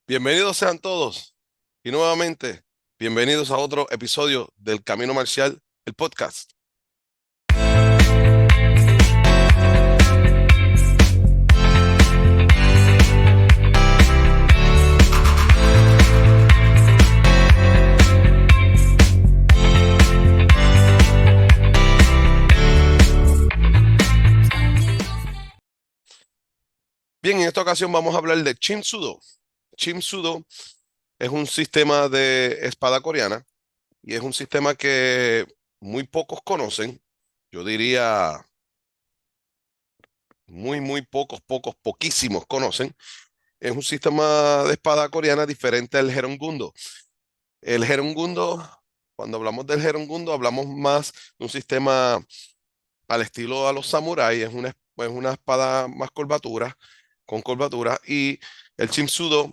Bienvenidos sean todos y nuevamente bienvenidos a otro episodio del Camino Marcial, el podcast. Bien, en esta ocasión vamos a hablar de Chim Sudo. Chim Sudo es un sistema de espada coreana y es un sistema que muy pocos conocen. Yo diría muy pocos, poquísimos conocen. Es un sistema de espada coreana diferente al Jerongundo. El Jerongundo, cuando hablamos del Jerongundo, hablamos más de un sistema al estilo a los samuráis, es una espada más curvatura, con curvatura, y el Chimsudo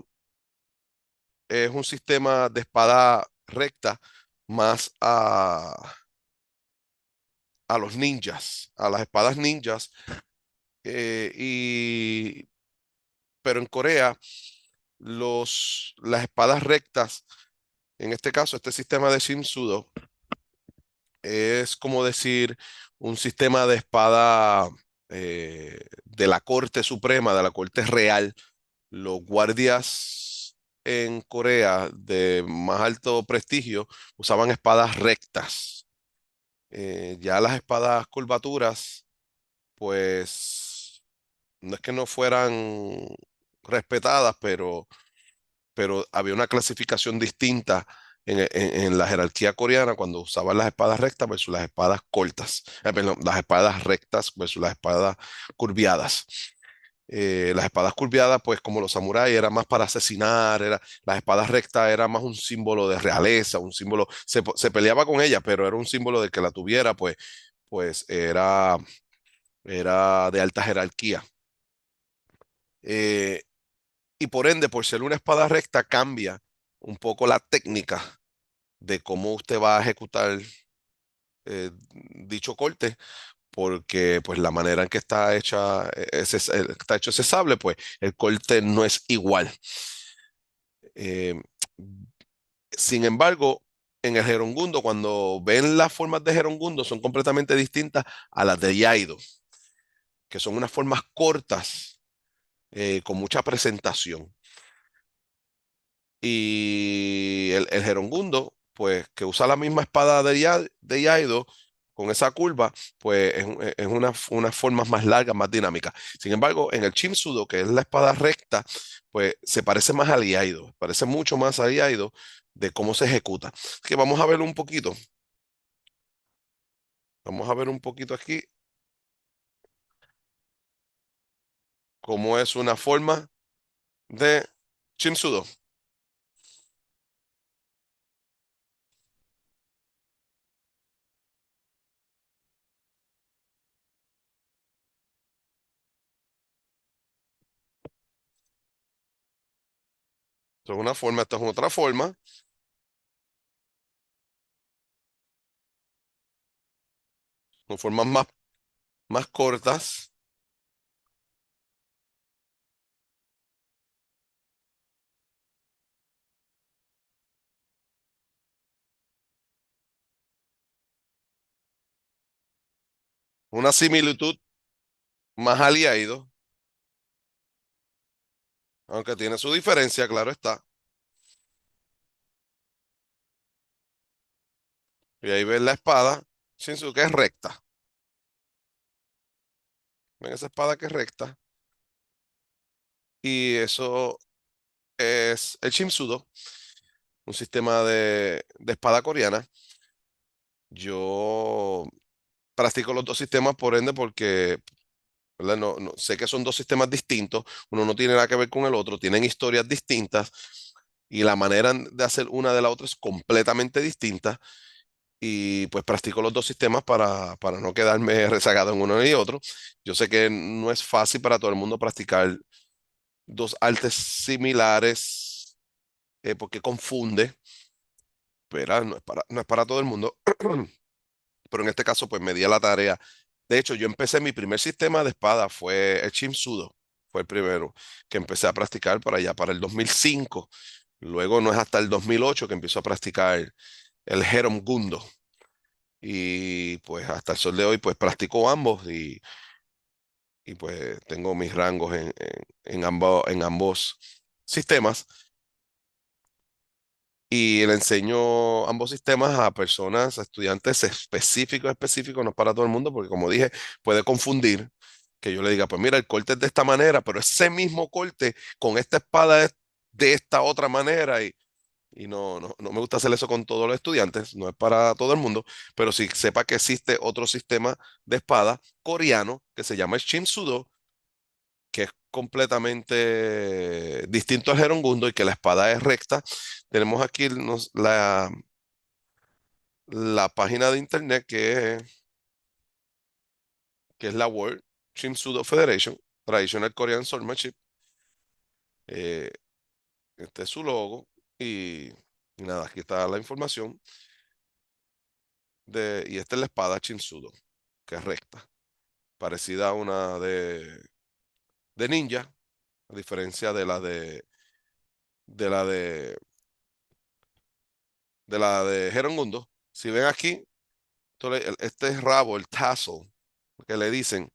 es un sistema de espada recta más a los ninjas, a las espadas ninjas, y, pero en Corea, las espadas rectas, en este caso, este sistema de Chimsudo, es como decir un sistema de espada de la Corte Suprema, de la Corte Real. Los guardias en Corea de más alto prestigio usaban espadas rectas. Ya las espadas curvaturas, pues no es que no fueran respetadas, pero había una clasificación distinta en la jerarquía coreana cuando usaban las espadas rectas versus las espadas cortas. Perdón, las espadas rectas versus las espadas curviadas. Las espadas curviadas, pues como los samuráis, era más para asesinar, las espadas rectas era más un símbolo de realeza, un símbolo, se peleaba con ellas, pero era un símbolo de que la tuviera, pues era de alta jerarquía. Eh, y por ende, por ser una espada recta, cambia un poco la técnica de cómo usted va a ejecutar dicho corte, porque pues la manera en que está hecha, está hecho ese sable, pues el corte no es igual. Eh, Sin embargo, en el Jerongundo, cuando ven las formas de Jerongundo, son completamente distintas a las de Yaido, que son unas formas cortas, con mucha presentación. Y el Jerongundo, pues que usa la misma espada de Yaido, con esa curva, pues es unas formas más largas, más dinámicas. Sin embargo, en el Chimsudo, que es la espada recta, pues se parece más al Yaido, parece mucho más al Yaido de cómo se ejecuta. Así que vamos a ver un poquito. Vamos a ver un poquito aquí cómo es una forma de Chimsudo. Esto es una forma, esta es otra forma. Son formas más cortas. Una similitud más aliado, aunque tiene su diferencia, claro está. Y ahí ven la espada, Shinsu, que es recta. Ven esa espada que es recta. Y eso es el Shinsudo, un sistema de espada coreana. Yo practico los dos sistemas, por ende, porque ¿verdad? Sé que son dos sistemas distintos. Uno no tiene nada que ver con el otro, tienen historias distintas. Y la manera de hacer una de la otra es completamente distinta. Y pues practico los dos sistemas para no quedarme rezagado en uno y otro. Yo sé que no es fácil para todo el mundo practicar dos artes similares, porque confunde, pero no es para todo el mundo. Pero en este caso pues me di a la tarea. De hecho, yo empecé mi primer sistema de espada fue el Chimsudo. fue el primero que empecé a practicar para allá, para el 2005. Luego no es hasta el 2008 que empiezo a practicar el Heron Gundo. Y pues hasta el sol de hoy pues practico ambos y pues tengo mis rangos en ambos sistemas. Y le enseño ambos sistemas a personas, a estudiantes específicos, no es para todo el mundo, porque como dije, puede confundir que yo le diga, pues mira, el corte es de esta manera, pero ese mismo corte con esta espada es de esta otra manera. Y no me gusta hacer eso con todos los estudiantes, no es para todo el mundo, pero sí sepa que existe otro sistema de espada coreano que se llama el Shinsudo, que es completamente distinto al Jerongundo y que la espada es recta. Tenemos aquí la página de internet que es la World Shinsudo Federation, Traditional Korean Swordsmanship. Eh, este es su logo y nada, aquí está la información y esta es la espada Shinsudo, que es recta, parecida a una de ninja, a diferencia de la de, de la de Jerongundo. Si ven aquí, este es rabo, el tassel, que le dicen,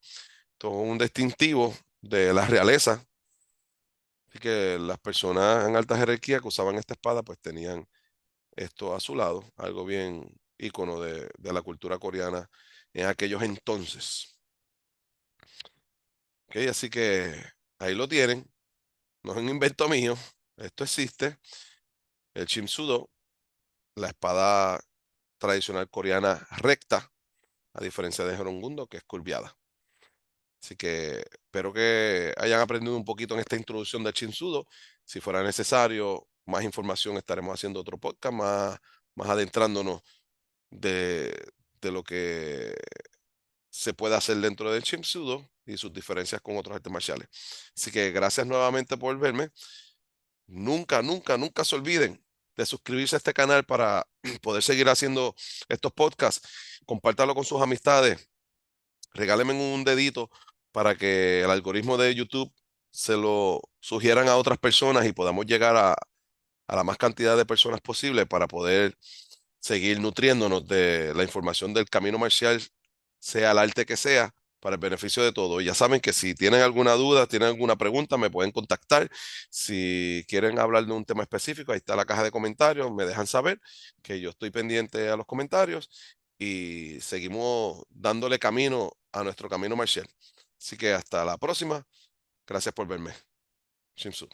todo un distintivo de la realeza. Así que las personas en alta jerarquía que usaban esta espada, pues tenían esto a su lado, algo bien ícono de la cultura coreana en aquellos entonces. Ok, así que ahí lo tienen, no es un invento mío, esto existe, el Chimsudo, la espada tradicional coreana recta, a diferencia de Jerongundo, que es curviada. Así que espero que hayan aprendido un poquito en esta introducción del Chimsudo. Si fuera necesario más información, estaremos haciendo otro podcast más adentrándonos de, de lo que se puede hacer dentro del Chimsudo y sus diferencias con otros artes marciales. Así que gracias nuevamente por verme. Nunca se olviden de suscribirse a este canal para poder seguir haciendo estos podcasts. Compártalo con sus amistades. Regálenme un dedito para que el algoritmo de YouTube se lo sugieran a otras personas y podamos llegar a la más cantidad de personas posible para poder seguir nutriéndonos de la información del camino marcial, sea el arte que sea, para el beneficio de todos. Ya saben que si tienen alguna duda, tienen alguna pregunta, me pueden contactar. Si quieren hablar de un tema específico, ahí está la caja de comentarios, me dejan saber que yo estoy pendiente a los comentarios y seguimos dándole camino a nuestro camino marcial. Así que hasta la próxima. Gracias por verme. Shimsu.